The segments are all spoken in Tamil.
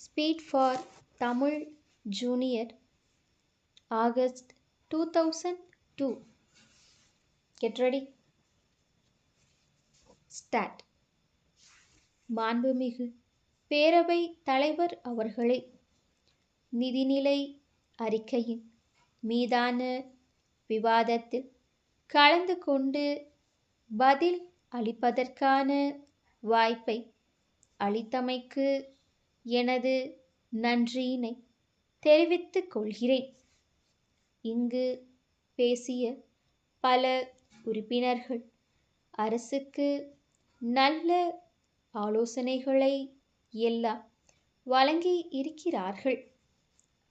Speed for Tamil Junior, August 2002. Get ready. Start. மாண்புமிகு பேரவை தலைவர் அவர்களே, நிதிநிலை அறிக்கையின் மீதான விவாதத்தில் கலந்து கொண்டு பதில் அளிப்பதற்கான வாய்ப்பை அளித்தமைக்கு எனது நன்றியினை தெரிவித்துக் கொள்கிறேன். இங்கு பேசிய பல உறுப்பினர்கள் அரசுக்கு நல்ல ஆலோசனைகளை எல்லாம் வழங்கி இருக்கிறார்கள்.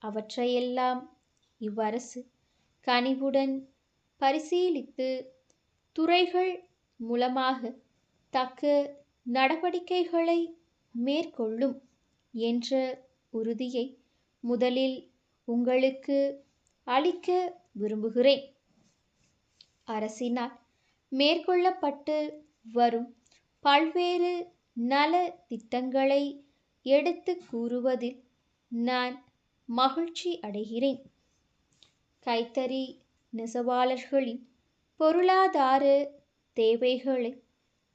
அவற்றையெல்லாம் இவ்வரசு கனிவுடன் பரிசீலித்து துறைகள் மூலமாக தக்க நடவடிக்கைகளை மேற்கொள்ளும் என்ற உறுதியை முதலில் உங்களுக்கு அளிக்க விரும்புகிறேன். அரசினால் மேற்கொள்ளப்பட்டு வரும் பல்வேறு நல திட்டங்களை எடுத்து கூறுவதில் நான் மகிழ்ச்சி அடைகிறேன். கைத்தறி நெசவாளர்களின் பொருளாதார தேவைகளை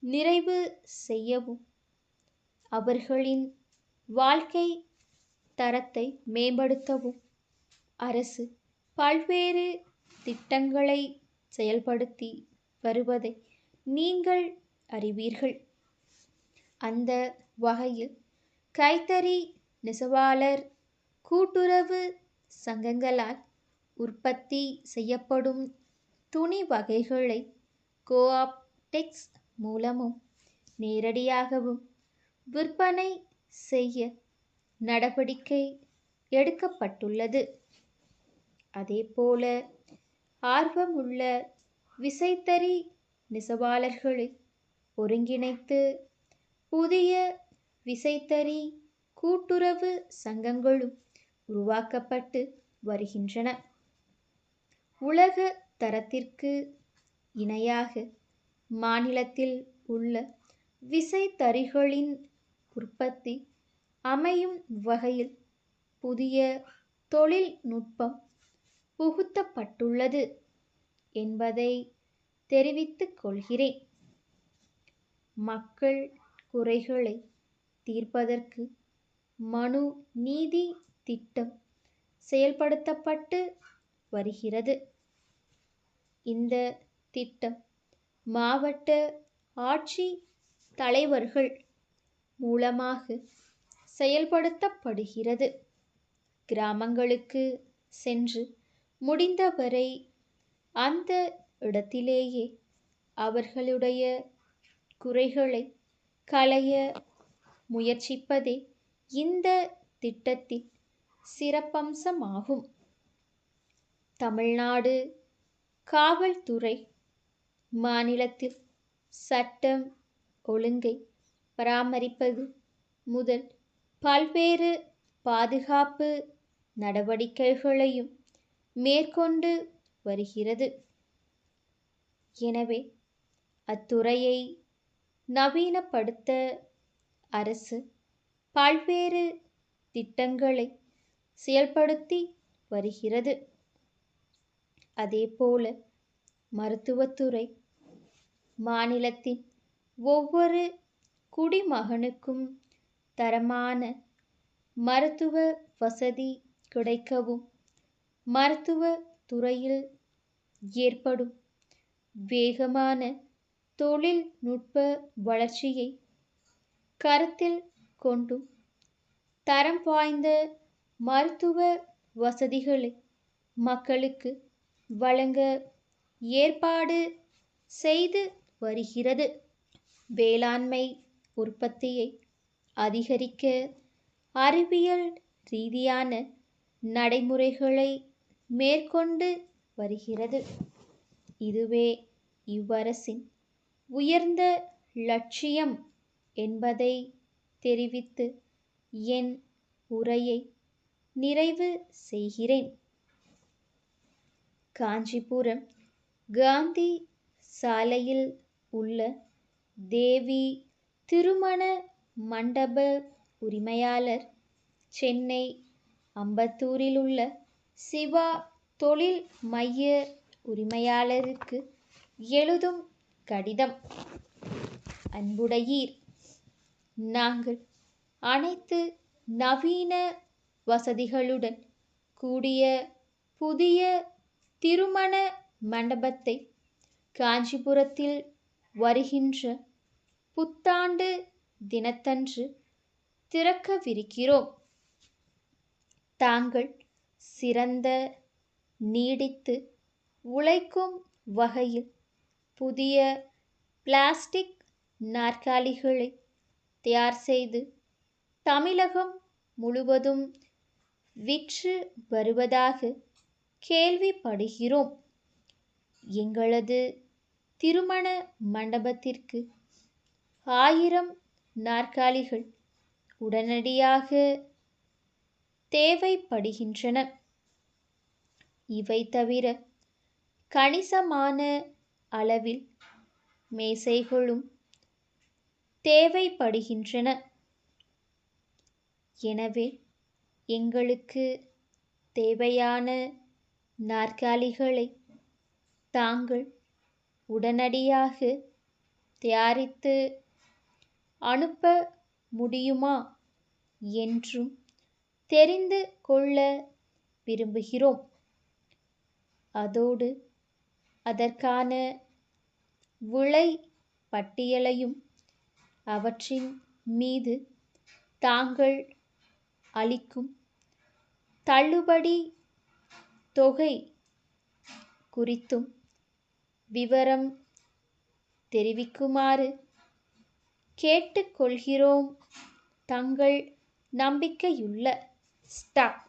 நிறைவு செய்யவும் அவர்களின் வாழ்க்கை தரத்தை மேம்படுத்தவும் அரசு பல்வேறு திட்டங்களை செயல்படுத்தி வருவதை நீங்கள் அறிவீர்கள். அந்த வகையில் கைத்தறி நெசவாளர் கூட்டுறவு சங்கங்களால் உற்பத்தி செய்யப்படும் துணி வகைகளை கோஆப்டெக்ஸ் மூலமும் நேரடியாகவும் விற்பனை செய்ய நடவடிக்கை எடுக்கப்பட்டுள்ளது. அதேபோல ஆர்வமுள்ள விசைத்தறி நெசவாளர்களை ஒருங்கிணைத்து புதிய விசைத்தறி கூட்டுறவு சங்கங்களும் உருவாக்கப்பட்டு வருகின்றன. உலக தரத்திற்கு இணையாக மாநிலத்தில் உள்ள விசைத்தறிகளின் உற்பத்தி அமையும் வகையில் புதிய தொழில்நுட்பம் புகுத்தப்பட்டுள்ளது என்பதை தெரிவித்துக் கொள்கிறேன். மக்கள் குறைகளை தீர்ப்பதற்கு மனு நீதி திட்டம் செயல்படுத்தப்பட்டு வருகிறது. இந்த திட்டம் மாவட்ட ஆட்சி தலைவர்கள் மூலமாக செயல்படுத்தப்படுகிறது. கிராமங்களுக்கு சென்று முடிந்தவரை அந்த இடத்திலேயே அவர்களுடைய குறைகளை களைய முயற்சிப்பதே இந்த திட்டத்தின் சிறப்பம்சமாகும். தமிழ்நாடு காவல்துறை மாநிலத்தில் சட்டம் ஒழுங்கை பராமரிப்பது முதல் பல்வேறு பாதுகாப்பு நடவடிக்கைகளையும் மேற்கொண்டு வருகிறது. எனவே அத்துறையை நவீனப்படுத்த அரசு பல்வேறு திட்டங்களை செயல்படுத்தி வருகிறது. அதேபோல மருத்துவத்துறை மாநிலத்தின் ஒவ்வொரு குடிமகனுக்கும் தரமான மருத்துவ வசதி கிடைக்கவும் மருத்துவ துறையில் ஏற்படும் வேகமான தொழில்நுட்ப வளர்ச்சியை கருத்தில் கொண்டும் தரம் வாய்ந்த மருத்துவ வசதிகளை மக்களுக்கு வழங்க ஏற்பாடு செய்து வருகிறது. வேளாண்மை உற்பத்தியை அதிகரிக்க அறிவியல் ரீதியான நடைமுறைகளை மேற்கொண்டு வருகிறது. இதுவே இவ்வரசின் உயர்ந்த லட்சியம் என்பதை தெரிவித்து என் உரையை நிறைவு செய்கிறேன். காஞ்சிபுரம் காந்தி சாலையில் உள்ள தேவி திருமண மண்டப உரிமையாளர் சென்னை அம்பத்தூரில் உள்ள சிவா தொழில் மைய உரிமையாளருக்கு எழுதும் கடிதம். அன்புடையீர், நாங்கள் அனைத்து நவீன வசதிகளுடன் கூடிய புதிய திருமண மண்டபத்தை காஞ்சிபுரத்தில் வருகின்ற புத்தாண்டு தினத்தன்று திறக்கவிருக்கிறோம். தாங்கள் சிறந்த நீடித்து உழைக்கும் வகையில் புதிய பிளாஸ்டிக் நாற்காலிகளை தயார் செய்து தமிழகம் முழுவதும் விற்று வருவதாக கேள்விப்படுகிறோம். எங்களது திருமண மண்டபத்திற்கு 1000 நாற்காலிகள் உடனடியாக தேவைப்படுகின்றன. இவை தவிர கணிசமான அளவில் மேசைகளும் தேவைப்படுகின்றன. எனவே எங்களுக்கு தேவையான நாற்காலிகளை தாங்கள் உடனடியாக தயாரித்து அனுப்ப முடியுமா என்றும் தெரிந்து கொள்ள விரும்புகிறோம். அதோடு அதற்கான விலை பட்டியலையும் அவற்றின் மீது தாங்கள் அளிக்கும் தள்ளுபடி தொகை குறித்தும் விவரம் தெரிவிக்குமாறு கேட்டுக்கொள்கிறோம். தங்கள் நம்பிக்கையுள்ள ஸ்டாஃப்.